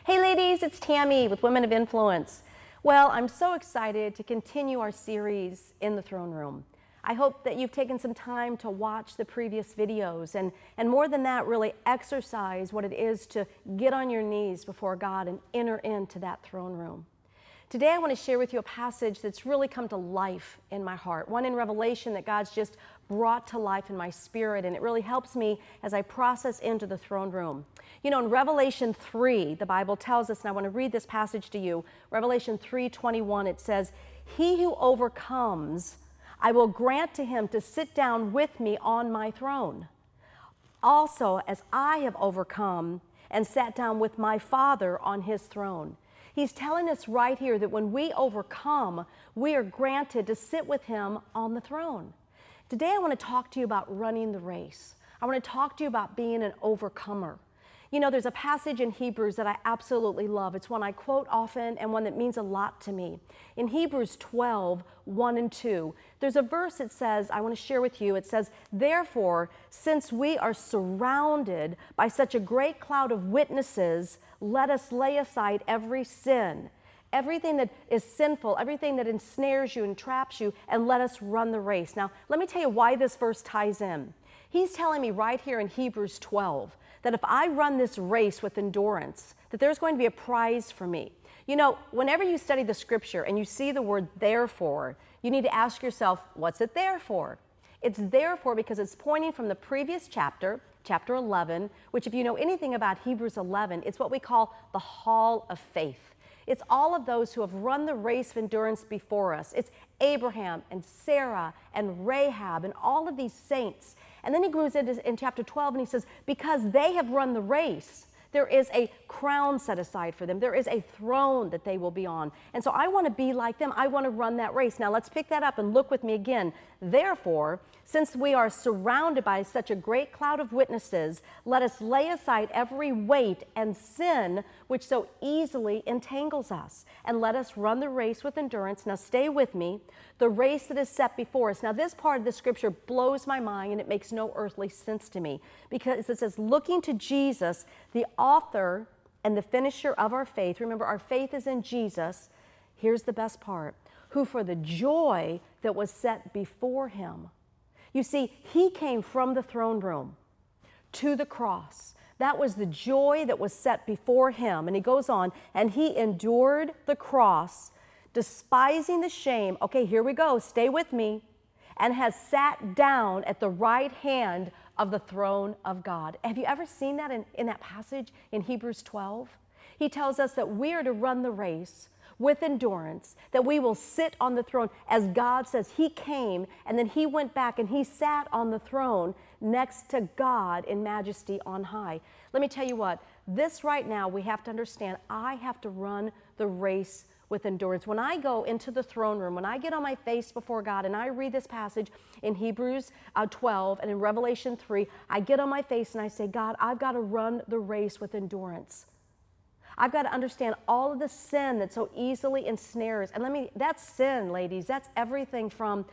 Hey ladies, it's Tammy with Women of Influence. Well, I'm so excited to continue our series in the throne room. I hope that you've taken some time to watch the previous videos and more than that, really exercise what it is to get on your knees before God and enter into that throne room. Today I want to share with you a passage that's really come to life in my heart, one in Revelation that God's just brought to life in my spirit, and it really helps me as I process into the throne room. You know, in Revelation 3, the Bible tells us, and I want to read this passage to you, Revelation 3:21, it says, "He who overcomes, I will grant to him to sit down with me on my throne. Also, as I have overcome and sat down with my Father on his throne." He's telling us right here that when we overcome, we are granted to sit with him on the throne. Today I want to talk to you about running the race. I want to talk to you about being an overcomer. You know, there's a passage in Hebrews that I absolutely love. It's one I quote often and one that means a lot to me. In Hebrews 12, 1 and 2, there's a verse that says, I want to share with you, it says, "Therefore, since we are surrounded by such a great cloud of witnesses, let us lay aside every sin, everything that is sinful, everything that ensnares you and traps you, and let us run the race." Now, let me tell you why this verse ties in. He's telling me right here in Hebrews 12 that if I run this race with endurance, that there's going to be a prize for me. You know, whenever you study the scripture and you see the word therefore, you need to ask yourself, what's it there for? It's therefore because it's pointing from the previous chapter, chapter 11, which if you know anything about Hebrews 11, it's what we call the hall of faith. It's all of those who have run the race of endurance before us. It's Abraham and Sarah and Rahab and all of these saints. And then he goes into in chapter 12 and he says, because they have run the race, there is a crown set aside for them. There is a throne that they will be on. And so I want to be like them. I want to run that race. Now let's pick that up and look with me again. Therefore, since we are surrounded by such a great cloud of witnesses, let us lay aside every weight and sin which so easily entangles us, and let us run the race with endurance. Now stay with me. The race that is set before us. Now this part of the scripture blows my mind and it makes no earthly sense to me, because it says, looking to Jesus, the author and the finisher of our faith. Remember, our faith is in Jesus. Here's the best part. Who for the joy that was set before him. You see, he came from the throne room to the cross. That was the joy that was set before him. And he goes on, and he endured the cross, despising the shame. Okay, here we go. Stay with me. And has sat down at the right hand of the throne of God. Have you ever seen that in that passage in Hebrews 12? He tells us that we are to run the race with endurance, that we will sit on the throne. As God says, he came and then he went back and he sat on the throne next to God in majesty on high. Let me tell you what, this right now we have to understand, I have to run the race with endurance. When I go into the throne room, when I get on my face before God and I read this passage in Hebrews 12 and in Revelation 3, I get on my face and I say, God, I've got to run the race with endurance. I've got to understand all of the sin that so easily ensnares. And that's sin, ladies. That's everything from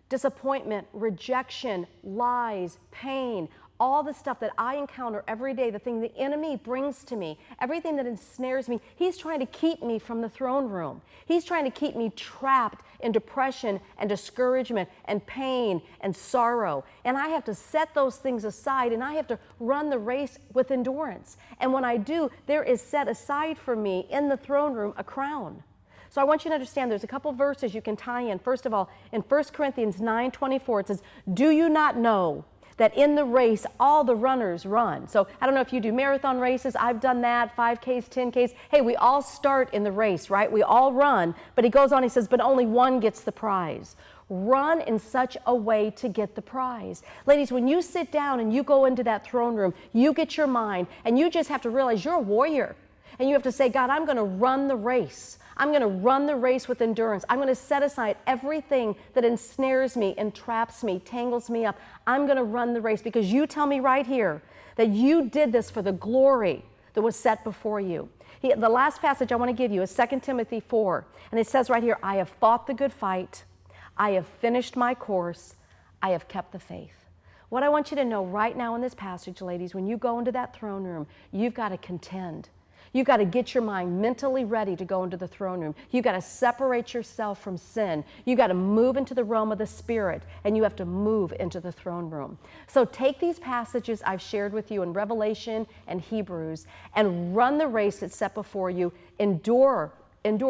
disappointment, rejection, lies, pain, all the stuff that I encounter every day, the thing the enemy brings to me, everything that ensnares me. He's trying to keep me from the throne room. He's trying to keep me trapped in depression and discouragement and pain and sorrow. And I have to set those things aside and I have to run the race with endurance. And when I do, there is set aside for me in the throne room a crown. So I want you to understand there's a couple verses you can tie in. First of all, in 1 Corinthians 9:24, it says, "Do you not know that in the race all the runners run?" So I don't know if you do marathon races. I've done that, 5Ks, 10Ks. Hey, we all start in the race, right? We all run. But he goes on, he says, but only one gets the prize. Run in such a way to get the prize. Ladies, when you sit down and you go into that throne room, you get your mind, and you just have to realize you're a warrior. And you have to say, God, I'm going to run the race. I'm going to run the race with endurance. I'm going to set aside everything that ensnares me, entraps me, tangles me up. I'm going to run the race because you tell me right here that you did this for the glory that was set before you. The last passage I want to give you is 2 Timothy 4. And it says right here, I have fought the good fight. I have finished my course. I have kept the faith. What I want you to know right now in this passage, ladies, when you go into that throne room, you've got to contend. You got to get your mind mentally ready to go into the throne room. You got to separate yourself from sin. You got to move into the realm of the Spirit, and you have to move into the throne room. So take these passages I've shared with you in Revelation and Hebrews and run the race that's set before you. Endure,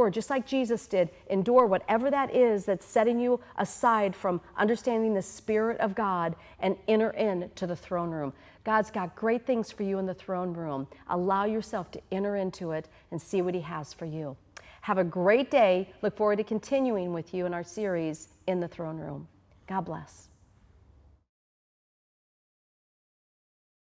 just like Jesus did. Endure whatever that is that's setting you aside from understanding the Spirit of God, and enter into the throne room. God's got great things for you in the throne room. Allow yourself to enter into it and see what He has for you. Have a great day. Look forward to continuing with you in our series, In the Throne Room. God bless.